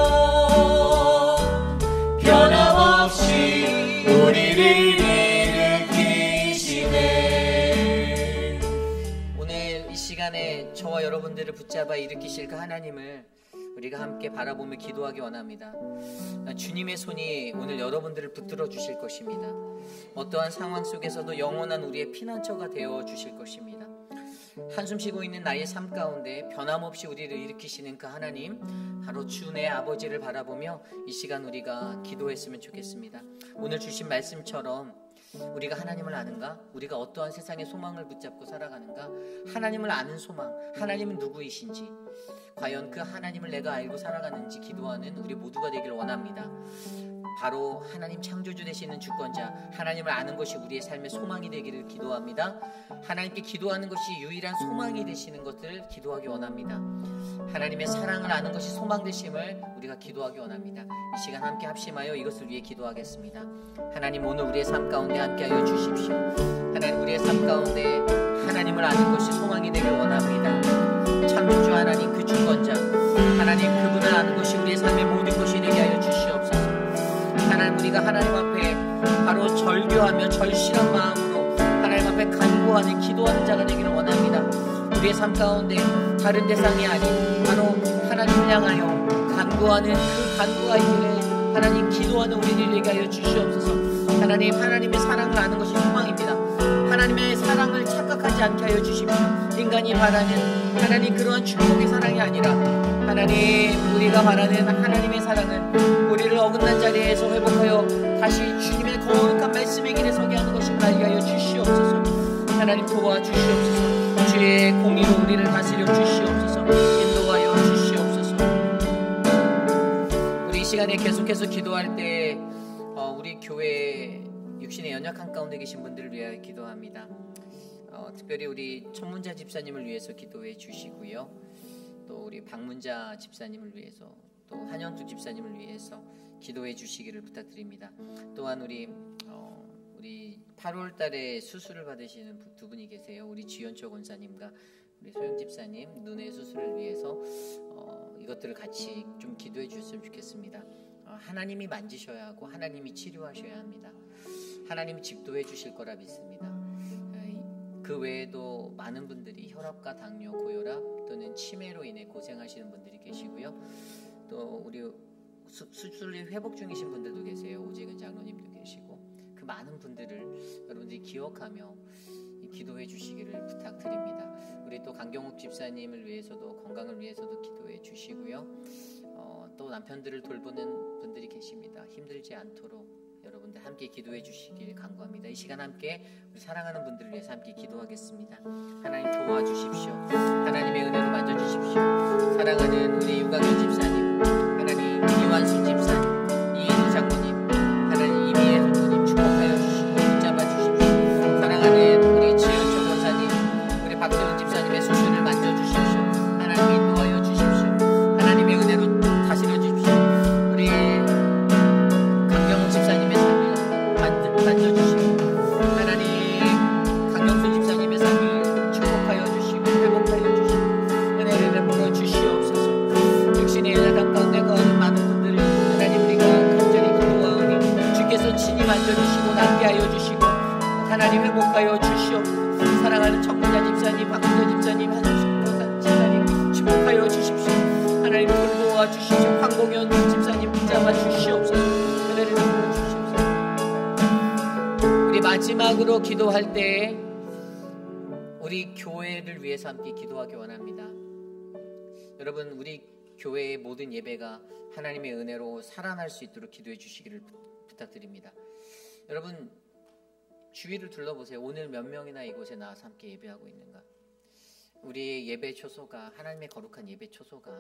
변함없이 우리를 일으키시네. 오늘 이 시간에 저와 여러분들을 붙잡아 일으키실 그 하나님을 우리가 함께 바라보며 기도하기 원합니다. 주님의 손이 오늘 여러분들을 붙들어 주실 것입니다. 어떠한 상황 속에서도 영원한 우리의 피난처가 되어 주실 것입니다. 한숨 쉬고 있는 나의 삶 가운데 변함없이 우리를 일으키시는 그 하나님, 바로 주 내 아버지를 바라보며 이 시간 우리가 기도했으면 좋겠습니다. 오늘 주신 말씀처럼 우리가 하나님을 아는가? 우리가 어떠한 세상의 소망을 붙잡고 살아가는가? 하나님을 아는 소망, 하나님은 누구이신지, 과연 그 하나님을 내가 알고 살아가는지 기도하는 우리 모두가 되기를 원합니다. 바로 하나님 창조주 되시는 주권자 하나님을 아는 것이 우리의 삶의 소망이 되기를 기도합니다. 하나님께 기도하는 것이 유일한 소망이 되시는 것을 기도하기 원합니다. 하나님의 사랑을 아는 것이 소망 되심을 우리가 기도하기 원합니다. 이 시간 함께 합심하여 이것을 위해 기도하겠습니다. 하나님, 오늘 우리의 삶 가운데 함께하여 주십시오. 하나님, 우리의 삶 가운데 하나님을 아는 것이 소망이 되길 원합니다. 창조주 하나님, 그 주권자 하나님, 그분을 아는 것이 우리의 삶의 모든 것이 되게 하여 주시옵소서. 하나님, 우리가 하나님 앞에 바로 절규하며 절실한 마음으로 하나님 앞에 간구하는 기도하는 자가 되기를 원합니다. 우리의 삶 가운데 다른 대상이 아닌 바로 하나님을 향하여 간구하는 그 간구가 있기를 하나님, 기도하는 우리를 되게 하여 주시옵소서. 하나님, 하나님의 사랑을 아는 것이 소망입니다. 하나님의 사랑을 착각하지 않게 하여 주십시오. 인간이 바라는 하나님 그러한 축복의 사랑이 아니라 하나님, 우리가 바라는 하나님의 사랑은 우리를 어긋난 자리에서 회복하여 다시 주님의 거룩한 말씀의 길에 서게 하는 것임을 알게 하여 주시옵소서. 하나님, 도와주시옵소서. 주의 공의로 우리를 다스려 주시옵소서. 인도하여 주시옵소서. 우리 이 시간에 계속해서 기도할 때 우리 교회 육신의 연약한 가운데 계신 분들을 위하여 기도합니다. 특별히 우리 천문자 집사님을 위해서 기도해 주시고요. 또 우리 박문자 집사님을 위해서, 또 한영숙 집사님을 위해서 기도해 주시기를 부탁드립니다. 또한 우리 8월 달에 수술을 받으시는 두 분이 계세요. 우리 지연초 권사님과 우리 소영 집사님 눈의 수술을 위해서 이것들을 같이 좀 기도해 주셨으면 좋겠습니다. 하나님이 만지셔야 하고 하나님이 치료하셔야 합니다. 하나님이 집도해 주실 거라 믿습니다. 그 외에도 많은 분들이 혈압과 당뇨, 고혈압 또는 치매로 인해 고생하시는 분들이 계시고요. 또 우리 수술이 회복 중이신 분들도 계세요. 오재근 장로님도 계시고, 그 많은 분들을 여러분들이 기억하며 기도해 주시기를 부탁드립니다. 우리 또 강경욱 집사님을 위해서도, 건강을 위해서도 기도해 주시고요. 또 남편들을 돌보는 분들이 계십니다. 힘들지 않도록 여러분들 함께 기도해 주시길 간구합니다. 이 시간 함께 우리 사랑하는 분들을 위해서 함께 기도하겠습니다. 하나님 도와주십시오. 하나님의 은혜로 만져주십시오. 사랑하는 우리 유강현 집사님, 하나님 이완순 집사님, 이인우 장모님, 하나님 이미애 장모님 축복하여 주시고 붙잡아 주십시오. 사랑하는 우리 지은초 권사님, 우리 박세훈 집사님의 수술을 만져주십시오. 하나님 인도하여 주십시오. 하나님의 은혜로 다스려 주십시오. 우리 강경훈 집사님의 삶을 만져주시고 하나님 강경수 집사님의 삶을 축복하여 주시고 회복하여 주시고 은혜를 베풀어 주시옵소서. 육신의 연약함 가운데 거하는 많은 분들 하나님 우리가 간절히 기도하오니 주께서 친히 만져주시고 낫게 하여 주시고 하나님 회복하여 주시옵소서. 사랑하는 청문자 집사님, 박근혜 집사님, 한우식 집사님 축복하여 주십시오. 하나님 돌보아 주십시오. 황봉현 집사님 붙잡아 주시옵소서. 은혜를 베풀어 주시옵소서. 우리 마지막으로 기도할 때 우리 교회를 위해서 함께 기도하기 원합니다. 여러분 우리 교회의 모든 예배가 하나님의 은혜로 살아날 수 있도록 기도해 주시기를 부탁드립니다. 여러분 주위를 둘러보세요. 오늘 몇 명이나 이곳에 나와서 함께 예배하고 있는가? 우리의 예배 초소가 하나님의 거룩한 예배 초소가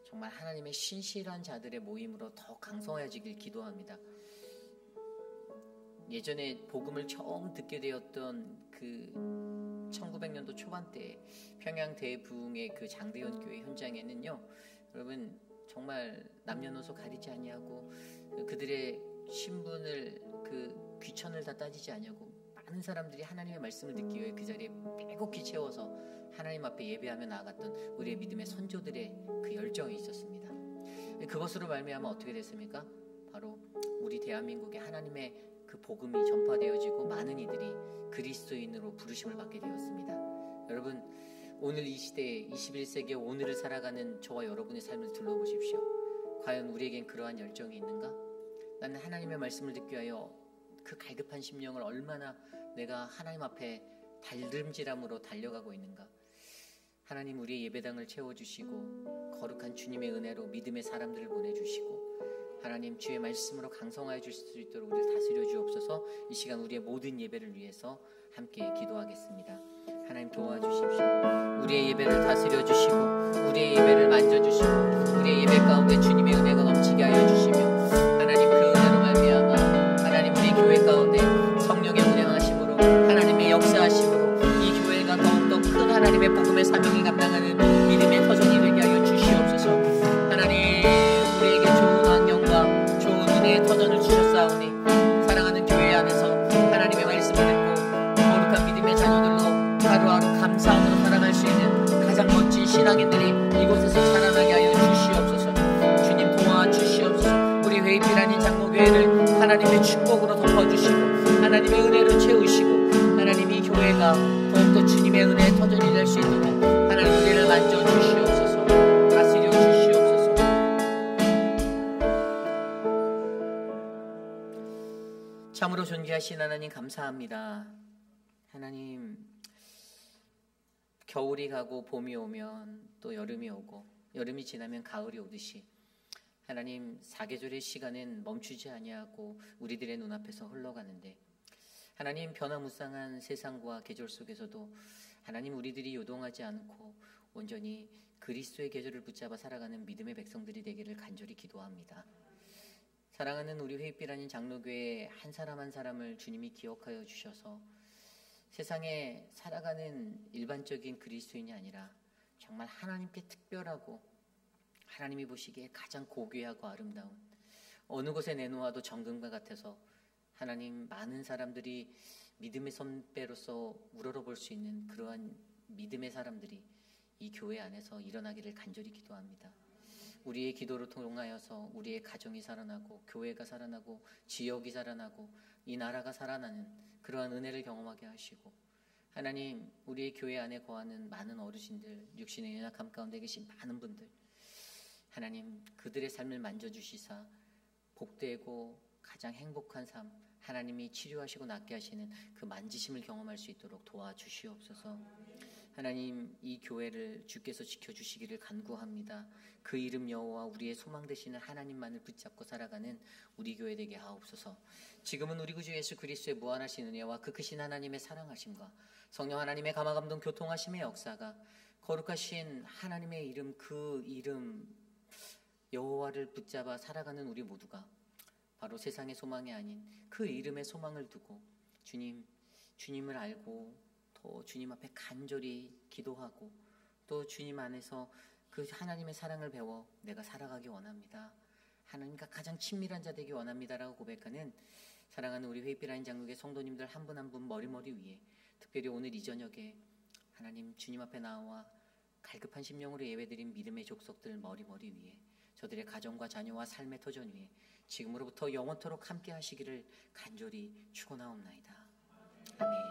정말 하나님의 신실한 자들의 모임으로 더 강성해지길 기도합니다. 예전에 복음을 처음 듣게 되었던 그 1900년도 초반대 평양 대부흥의 그 장대현 교회 현장에는요, 여러분 정말 남녀노소 가리지 아니하고 그들의 신분을 그 귀천을 다 따지지 아니하고 많은 사람들이 하나님의 말씀을 듣기 위해 그 자리에 빼곡히 채워서 하나님 앞에 예배하며 나아갔던 우리의 믿음의 선조들의 그 열정이 있었습니다. 그것으로 말미암아 어떻게 됐습니까? 바로 우리 대한민국에 하나님의 그 복음이 전파되어지고 많은 이들이 그리스도인으로 부르심을 받게 되었습니다. 여러분 오늘 이 시대에 21세기에 오늘을 살아가는 저와 여러분의 삶을 둘러보십시오. 과연 우리에겐 그러한 열정이 있는가? 나는 하나님의 말씀을 듣기 위하여 그 갈급한 심령을 얼마나 내가 하나님 앞에 달름질함으로 달려가고 있는가? 하나님 우리의 예배당을 채워주시고 거룩한 주님의 은혜로 믿음의 사람들을 보내주시고 하나님 주의 말씀으로 강성하여 주실 수 있도록 우리를 다스려 주옵소서. 이 시간 우리의 모든 예배를 위해서 함께 기도하겠습니다. 하나님 도와주십시오. 우리의 예배를 다스려 주시고 우리의 예배를 만져주시고 우리의 예배 가운데 주님의 은혜가 넘치게 하여 주시며 하나님 그 은혜로 말미암아 하나님 우리 교회 가운데 성령의 운행하심으로 하나님의 역사하심으로 이 교회가 더욱더 큰 하나님의 복음의 사명을 감당하는 믿음의 터전이 되게 하여 주시옵소서. 하나님 우리에게 좋은 환경과 좋은 은혜의 터전을 주셨사오니 사랑하는 교회 안에서 하나님의 말씀을 듣고 거룩한 믿음의 자녀들로 하루하루 감사함으로 살아갈 수 있는 가장 멋진 신앙인들이 이곳에서 자라나게 하여 주시옵소서. 주님 도와주시옵소서. 우리 회의필 아닌 장로교회를 하나님의 축복으로 덮어주시고 하나님의 은혜로 채우시고 하나님 이 교회가 더욱더 주님의 은혜의 터전이 될 수 있도록 하나님 우리를 만져주시옵소서. 다스려 주시옵소서. 참으로 존귀하신 하나님 감사합니다. 하나님 겨울이 가고 봄이 오면 또 여름이 오고 여름이 지나면 가을이 오듯이 하나님 사계절의 시간은 멈추지 아니하고 우리들의 눈앞에서 흘러가는데 하나님 변화무쌍한 세상과 계절 속에서도 하나님 우리들이 요동하지 않고 온전히 그리스도의 계절을 붙잡아 살아가는 믿음의 백성들이 되기를 간절히 기도합니다. 사랑하는 우리 회의빛 아닌 장로교회 한 사람 한 사람을 주님이 기억하여 주셔서 세상에 살아가는 일반적인 그리스도인이 아니라 정말 하나님께 특별하고 하나님이 보시기에 가장 고귀하고 아름다운 어느 곳에 내놓아도 정금과 같아서 하나님 많은 사람들이 믿음의 선배로서 우러러볼 수 있는 그러한 믿음의 사람들이 이 교회 안에서 일어나기를 간절히 기도합니다. 우리의 기도를 통하여서 우리의 가정이 살아나고 교회가 살아나고 지역이 살아나고 이 나라가 살아나는 그러한 은혜를 경험하게 하시고 하나님 우리의 교회 안에 거하는 많은 어르신들 육신의 연약함 가운데 계신 많은 분들 하나님 그들의 삶을 만져주시사 복되고 가장 행복한 삶 하나님이 치료하시고 낫게 하시는 그 만지심을 경험할 수 있도록 도와주시옵소서. 하나님, 이 교회를 주께서 지켜주시기를 간구합니다. 그 이름 여호와 우리의 소망 되시는 하나님만을 붙잡고 살아가는 우리 교회 되게 하옵소서. 지금은 우리 구주 예수 그리스도의 무한하신 은혜와 그 크신 하나님의 사랑하심과 성령 하나님의 감화감동 교통하심의 역사가 거룩하신 하나님의 이름, 그 이름 여호와를 붙잡아 살아가는 우리 모두가 바로 세상의 소망이 아닌 그 이름의 소망을 두고 주님을 알고 또 주님 앞에 간절히 기도하고 또 주님 안에서 그 하나님의 사랑을 배워 내가 살아가기 원합니다. 하나님과 가장 친밀한 자 되기 원합니다라고 고백하는 사랑하는 우리 회빛라인 장로교 성도님들 한 분 한 분 머리머리 위에, 특별히 오늘 이 저녁에 하나님 주님 앞에 나와 갈급한 심령으로 예배드린 믿음의 족속들 머리머리 위에, 저들의 가정과 자녀와 삶의 터전 위에 지금으로부터 영원토록 함께 하시기를 간절히 축원하옵나이다. 아멘.